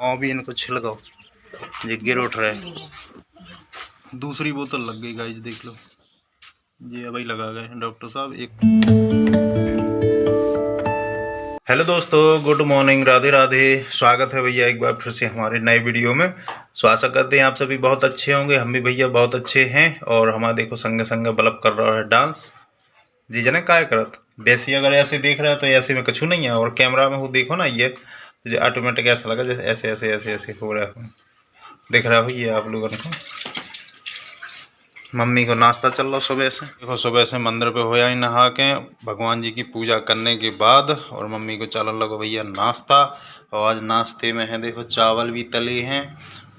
और भी इनको छिलकाओ, ये गिर उठ रहे। दूसरी बोतल लग गई गाइस, देख लो, ये अभी लगा गए डॉक्टर साहब एक। हेलो दोस्तों, गुड मॉर्निंग, राधे राधे। स्वागत है भैया एक बार फिर से हमारे नए वीडियो में। सो आशा करते हैं आप सभी बहुत अच्छे होंगे, हम भी भैया बहुत अच्छे हैं। और हमारा देखो संगे संगे बल्ब कर रहा है डांस जी जने काय करत। वैसे अगर ऐसे देख रहा है तो ऐसे में कछु नहीं है, और कैमरा में वो देखो ना, ये तो ऑटोमेटिक ऐसा लगा जैसे ऐसे ऐसे ऐसे ऐसे हो रहा है। दिख रहा है ये आप लोगों को। मम्मी को नाश्ता चल रहा सुबह से, देखो सुबह से मंदिर पे होया ही नहा के भगवान जी की पूजा करने के बाद, और मम्मी को चल लगा भैया नाश्ता। और आज नाश्ते में है देखो चावल भी तले हैं,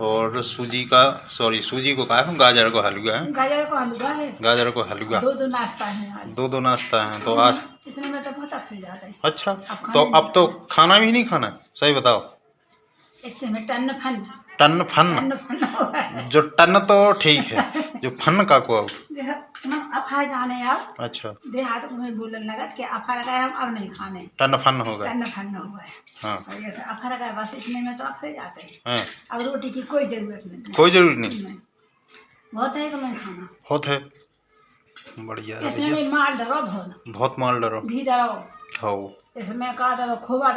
और सूजी को कहा है, गाजर को हलवा है। गाजर को हलवा है। गाजर को हलवा दो नाश्ता है आज। दो नाश्ता है तो आज इतने में तो बहुत अखरी जाता है। अच्छा, तो अब तो खाना भी नहीं खाना, सही बताओ। इससे में टन फन जो टन तो ठीक है, जो फन का को अफा जाने आप। अच्छा, देहात में बोलने लगा कि अफा लगाए हम अब नहीं खाने, टन फन होगा। टन फन हो गए। हाँ, अफा लगाए बस, इतने में तो अफरे जाते हैं। हाँ। अब रोटी की कोई जरूरत नहीं, कोई जरूरत नहीं। बहुत है कि नहीं खाना बहुत है, बढ़िया है। इसमें भी माल डरो, बहुत माल डरो, घी डरो, हो इसमें का डरो, खोबा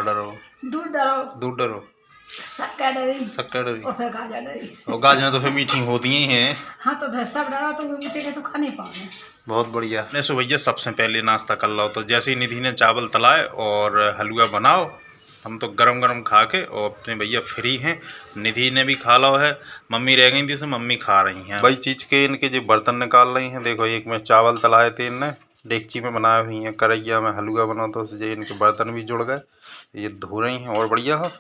डरो, दूध डरो, शक्कर डरी और फिर गाजर डरी। और गाजर तो फिर मीठी होती ही हैं। हाँ तो फिर सब डरा तो मीठे के तो खा नहीं पाओगे। बहुत बढ़िया। ने सो भैया सबसे पहले नाश्ता कर लो, तो जैसे ही निधि ने चावल तलाए और हलवा बनाओ, हम तो गरम गरम खा के और अपने भैया फ्री हैं। निधि ने भी खा लो है, मम्मी रह गई थी तो मम्मी खा रही हैं। भाई चीज़ के इनके जो बर्तन निकाल रही हैं, देखो एक में चावल तलाए थे इनने, डेगची में बनाए हुई हैं, करैया में हलवा बना, तो उससे इनके बर्तन भी जुड़ गए, ये धो रही हैं। और बढ़िया हो,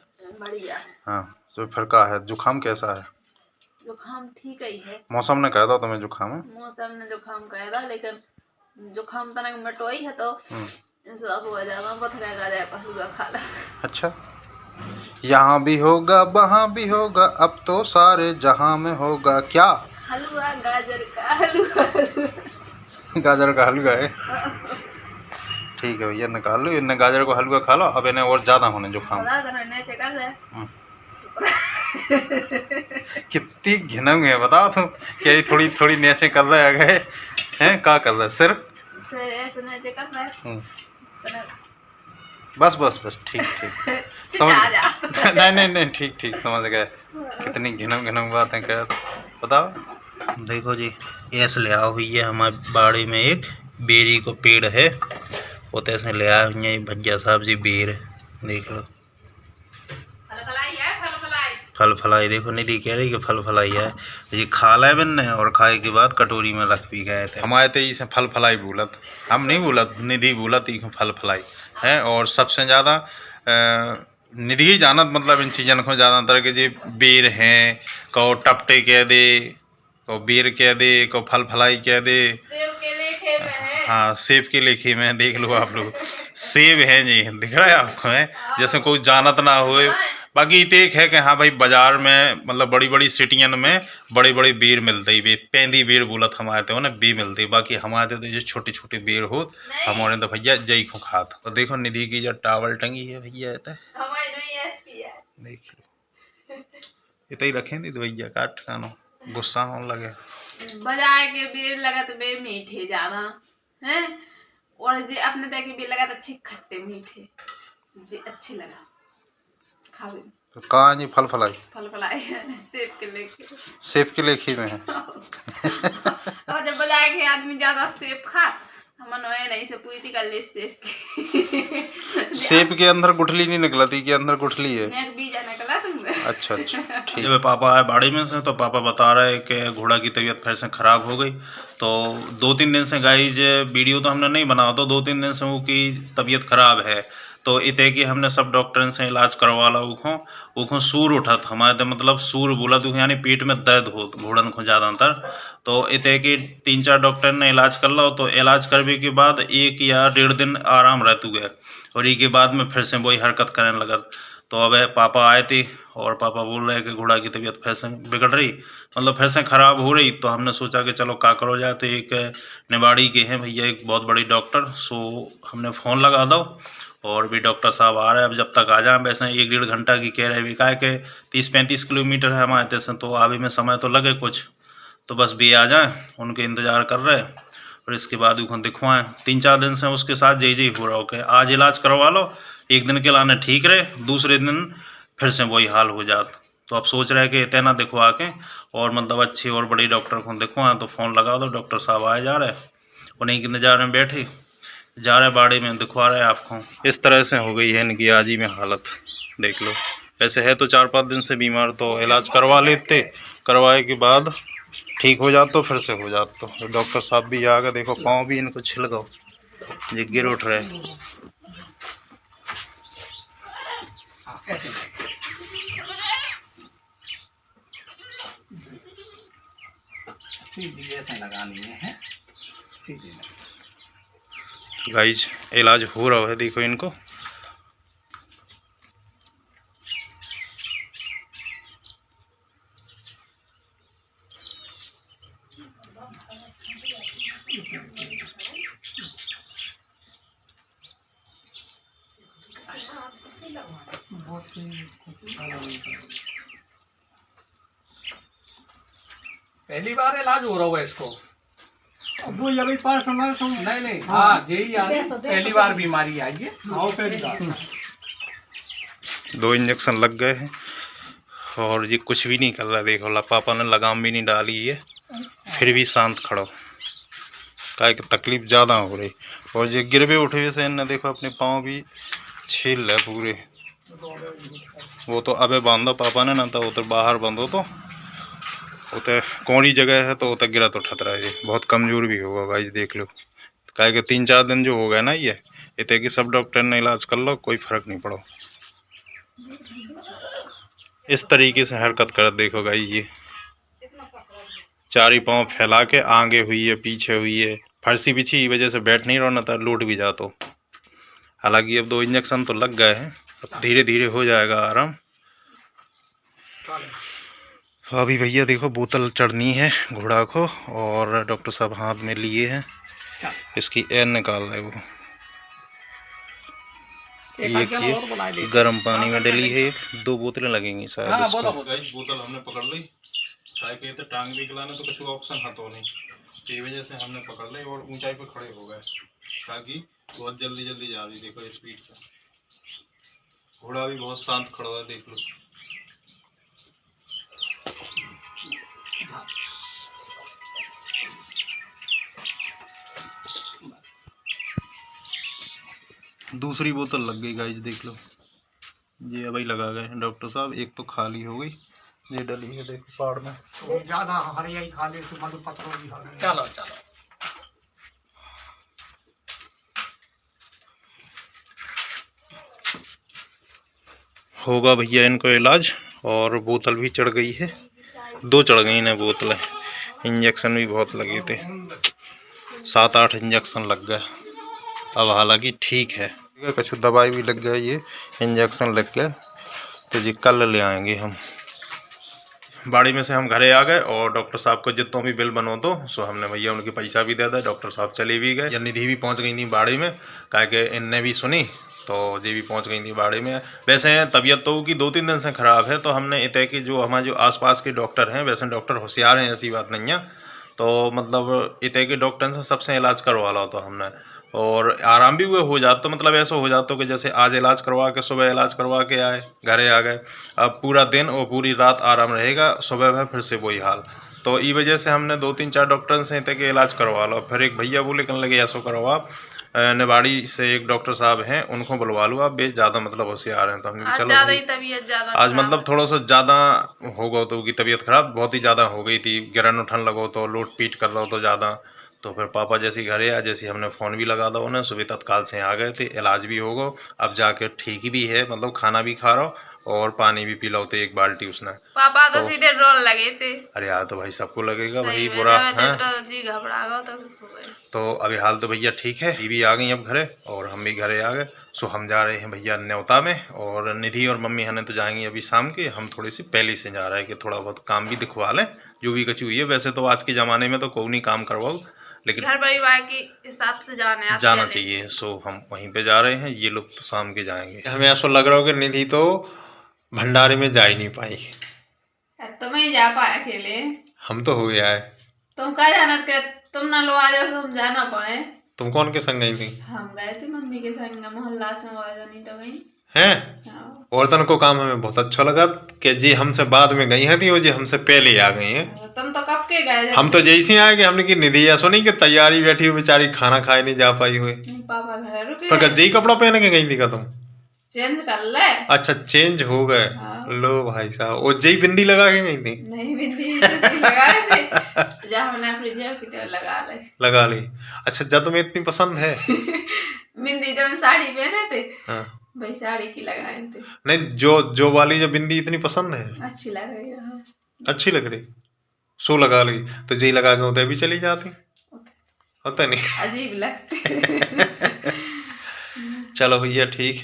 बढ़िया। हाँ, तो फिर का है, जुकाम कैसा है? जुकाम ठीक ही है। मौसम ने कहा था तुम्हें जुकाम है? मौसम ने जुकाम कहा था, लेकिन जुकाम तो नहीं मिटोई है तो सब हो जाएगा, बथरेगा जाएगा, हलवा खा ला। अच्छा, यहाँ भी होगा वहाँ भी होगा, अब तो सारे जहाँ में होगा क्या? हलवा, गाजर का हलवा। गाजर का हलवा है, ठीक है भैया, निकाल लो इन्हें गाजर को हलवा खा लो। अब इन्हें और ज़्यादा होने जुकाम। कितनी घिनंग है बताओ तुम, कह थोड़ी थोड़ी नीचे कर रहे गए हैं, क्या कर रहे सिर्फ बस बस बस, ठीक समझ नहीं ठीक समझ गए। कितनी घिनंग बातें कह, बताओ। देखो जी, ऐसे ले आओ हुई है हमारे बाड़ी में एक बेरी को पेड़ है, वो तैसे ले आए हुई है भैया साहब जी बेर, देख लो फल फलाई। देखो निधि कह रही कि फल फलाई है, ये खा लाए बिन्ने, और खाए के बाद कटोरी में रख भी गए थे। हमारे तो इसे फल फलाई बोलत, हम नहीं बोलत, निधि बोलत ई फल फलाई है। और सबसे ज़्यादा निधि जानत, मतलब इन चीज़न को ज़्यादातर के जी बेर हैं, को टपटे कह दे, को बेर कह दे, को फल फलाई कह दे। हाँ, सेब के लेखे में, देख लो आप लोग, सेब हैं जी, दिख रहा है आपको है, जैसे कोई जानत ना हो। बाकी एक है कि हाँ भाई, बाजार में मतलब बड़ी बड़ी सिटियन में बड़े बड़े बेर मिलते ही, बे पेंदी बेर बोलत हमारे तो ना बे मिलते। बाकी हमारे तो जो छोटे छोटे बेर हो, हमारे तो भैया जई को खात। तो देखो निधि की जो टावल टंगी है भैया, देख लो इतना ही रखें दी भैया, काट कानो गुस्सा होने लगे। बाजार के बेर लगा तो बे मीठे ज्यादा हैं, और जे अपने तक के बेर लगा तो अच्छे खट्टे मीठे, जे अच्छे लगा खावे। तो कहाँ जी फल फलाई सेब के लेखी में है। और जब बाजार के आदमी ज्यादा सेब खा, हमन नहीं से पूरी कर ले सेब के अंदर गुठली नहीं निकला थी, के अंदर गुठली है, बीज निकला तुमने। अच्छा ठीक है। पापा आए बाड़ी में से, तो पापा बता रहे कि घोड़ा की तबीयत फिर से ख़राब हो गई। तो 2-3 दिन से गाइज वीडियो तो हमने नहीं बनाया, तो 2-3 दिन से वो की तबीयत ख़राब है। तो इतने कि हमने सब डॉक्टर से इलाज करवा ला, उखों सूर उठा था हमारे तो, मतलब सूर बोला तो यानी पेट में दर्द हो घोड़न को ज़्यादातर। तो इतने कि 3-4 डॉक्टर ने इलाज कर लो, तो इलाज करने के बाद 1 या 1.5 दिन आराम रहतु गए, और ये के बाद में फिर से वही हरकत करने लगा। तो अब पापा आए थे, और पापा बोल रहे हैं कि घोड़ा की तबीयत फिर से बिगड़ रही, मतलब फिर से ख़राब हो रही। तो हमने सोचा कि चलो क्या करो जाए, तो एक निवाड़ी के हैं भैया एक बहुत बड़ी डॉक्टर, सो हमने फ़ोन लगा दो, और भी डॉक्टर साहब आ रहे हैं। अब जब तक आ जाए, वैसे 1-1.5 घंटा की कह रहे भी काय के 30-35 किलोमीटर है हमारे देश से, तो आवे में समय तो लगे कुछ, तो बस भी आ जाए, उनके इंतज़ार कर रहे हैं। और इसके बाद उनको दिखवाएं। 3-4 दिन से उसके साथ यही हो रहा हो कि आज इलाज करवा लो, एक दिन के लाने ठीक रहे, दूसरे दिन फिर से वही हाल हो जाता। तो अब सोच रहे हैं कि इतना दिखवा के और मतलब अच्छे और बड़ी डॉक्टर को दिखवाएं। तो फ़ोन लगा दो, डॉक्टर साहब आए जा रहे, उन्हीं के इंतजार में बैठे जा रहे, बाड़ी में दिखवा रहे आपको। इस तरह से हो गई है इनकी आज ही में हालत, देख लो। वैसे है तो 4-5 दिन से बीमार, तो इलाज करवा लेते, करवाए के बाद ठीक हो जाता तो फिर से हो जाता। तो डॉक्टर साहब भी आ गए, देखो पाँव भी इनको छिल गो, ये गिर उठ रहे। गाइज इलाज हो रहा है, देखो इनको। पहली बार इलाज हो रहा है इसको? वो अभी पास हमारे नहीं हाँ यही आ रही पहली बार बीमारी आई है। हाँ पहली बार 2 इंजेक्शन लग गए हैं और ये कुछ भी नहीं कर रहा। देखो ला, पापा ने लगाम भी नहीं डाली है, फिर भी शांत खड़ो, काय की तकलीफ ज़्यादा हो रही। और ये गिर भी उठे से इन्हें देखो अपने पाँव भी छील रहे पूरे। वो तो अबे बांधो पापा ने ना, तो उधर बाहर बांधो, तो उतर कौड़ी जगह है, तो उतर गिरा तो खतरा है। ये बहुत कमज़ोर भी होगा गाइस, देख लो। काय के 3-4 दिन जो हो गए ना, ये इतने कि सब डॉक्टर ने इलाज कर लो, कोई फर्क नहीं पड़ो। इस तरीके से हरकत कर, देखो गाइस, ये चारी पाँव फैला के आगे हुई है, पीछे हुई है, फर्सी बिछी की वजह से बैठ नहीं रहा ना, था लूट भी जातो। हालांकि अब 2 इंजेक्शन तो लग गए हैं, अब धीरे धीरे हो जाएगा आराम। अभी भैया देखो बोतल चढ़नी है घोड़ा को, और डॉक्टर साहब हाथ में लिए हैं, इसकी एन निकाल रहे वो। ये गर्म पानी में डली है, 2 बोतलें लगेंगी शायद। हाँ, इसको बोतल हमने पकड़ ली, तो टांग भी खिलाने तो कुछ ऑप्शन था तो नहीं, इसी वजह से हमने पकड़ ली और ऊंचाई पर खड़े हो गए, ताकि बहुत जल्दी जल्दी जा रही। देखो स्पीड से, घोड़ा भी बहुत शांत खड़ा है, देख लो। दूसरी बोतल लग गई गाइस, देख लो। ये अभी लगा गए हैं डॉक्टर साहब, एक तो खाली हो गई, ये डली है देखो पहाड़ में। तो ज्यादा हरियाई खा ले तो मधु पत्रों की खा ले। चलो चलो होगा भैया इनको इलाज। और बोतल भी चढ़ गई है, 2 चढ़ गई ना बोतलें। इंजेक्शन भी बहुत लगे थे, 7-8 इंजेक्शन लग गए। अब हालांकि ठीक है, कुछ दवाई भी लग गई, ये इंजेक्शन लग गए, तो जी कल ले आएंगे हम। बाड़ी में से हम घरे आ गए और डॉक्टर साहब को जितों भी बिल बनो दो, सो हमने भैया उनके पैसा भी दे दिया। डॉक्टर साहब चले भी गए, निधि भी पहुंच गई थी बाड़ी में, कहा कि इनने भी सुनी, तो ये भी पहुंच गई थी बाड़ी में। वैसे तबीयत तो की 2-3 दिन से ख़राब है, तो हमने इतने कि जो हमारे जो आसपास के डॉक्टर हैं, वैसे डॉक्टर होशियार हैं, ऐसी बात नहीं है। तो मतलब इतने के डॉक्टर से सबसे इलाज करवा लो तो हमने, और आराम भी हुए हो जाता। तो मतलब ऐसा हो जाता कि जैसे आज इलाज करवा के सुबह इलाज करवा के आए, घरे आ गए, अब पूरा दिन और पूरी रात आराम रहेगा, सुबह में फिर से वही हाल। तो ई वजह से हमने 2-3-4 डॉक्टर से तक इलाज करवा लो। फिर एक भैया बोले कहने लगे ऐसा करो आप, निवाड़ी से एक डॉक्टर साहब हैं, उनको बुलवा लो आप, बे ज़्यादा मतलब होशियार हैं। तो हमने चलो ज़्यादा ही तबीयत ज़्यादा आज मतलब थोड़ा सा ज़्यादा हो गया, तो उनकी तबीयत खराब बहुत ही ज़्यादा हो गई थी, गिरन उठन लगो तो लोट पीट कर लो तो ज़्यादा। तो फिर पापा जैसे घरे आ, जैसे हमने फ़ोन भी लगा दो उन्हें, सुबह तत्काल से आ गए थे, इलाज भी हो गो, अब जाके ठीक भी है, मतलब खाना भी खा रहा हो और पानी भी पी लो, तो 1 बाल्टी उसने। पापा तो सीधे रोने लगे थे। अरे यार तो भाई सबको लगेगा भाई सही में, बुरा जब है। तो जी घबरा गया तो अभी हाल तो भैया ठीक है, ये भी आ गई अब घरे और हम भी घरे आ गए। सो हम जा रहे हैं भैया न्योता में, और निधि और मम्मी हने तो जाएंगी अभी शाम के, हम थोड़ी सी पहले से जा रहे हैं कि थोड़ा बहुत काम भी दिखवा लें, जो भी कची हुई है। वैसे तो आज के ज़माने में तो कोई नहीं काम करवाओ, लेकिन घर परिवार के हिसाब से जाना पहले से। चाहिए। सो हम वहीं पे जा रहे हैं, ये लोग तो शाम के जाएंगे। हमें ऐसा लग रहा हो कि निधि तो भंडारे में जा ही नहीं पाई। तुम ही जा पाए अकेले, हम तो हो गया है। तुम कहा जाना के तुम ना लो आ जाओ तो हम जा ना पाए। तुम कौन के संग गई थी? हम गए थे मम्मी के संग मोहल्ला से, आवाजा नहीं तो गई। हैं? हाँ। औरतन को काम हमें बहुत अच्छा लगा कि जी हमसे बाद में गई हैं थी, वो जी हमसे पहले आ गई हैं। तुम तो कब के गए थे? हम तो जैसे आए कि हमने की निधि ऐसा नहीं कि तैयारी बैठी हुई बेचारी खाना खाए नहीं जा पाई हुई। पापा घर रुके, तो गज्जे कपड़ा पहन के गई थी का तुम? चेंज कर ले। अच्छा चेंज हो गए। हाँ। लो भाई साहब, वो जई बिंदी लगा के गई थी? नहीं बिंदी तो लगाए थे, जहाँ हमने अपनी जेब की तरह लगा ले। लगा ली। अच्छा जब तुम्हें इतनी पसंद है? बिंदी जो साड़ी पहने थे, हाँ। भाई साड़ी की लगाए थे। नहीं, जो वाली जो बिंदी इतनी पसंद है, अच्छी लग रही है। हाँ। अच्छी लग रही, सो लगा ली तो जई लगा के उधर भी चली जाती, होता नहीं। अजीब लगती। चलो भैया ठीक है।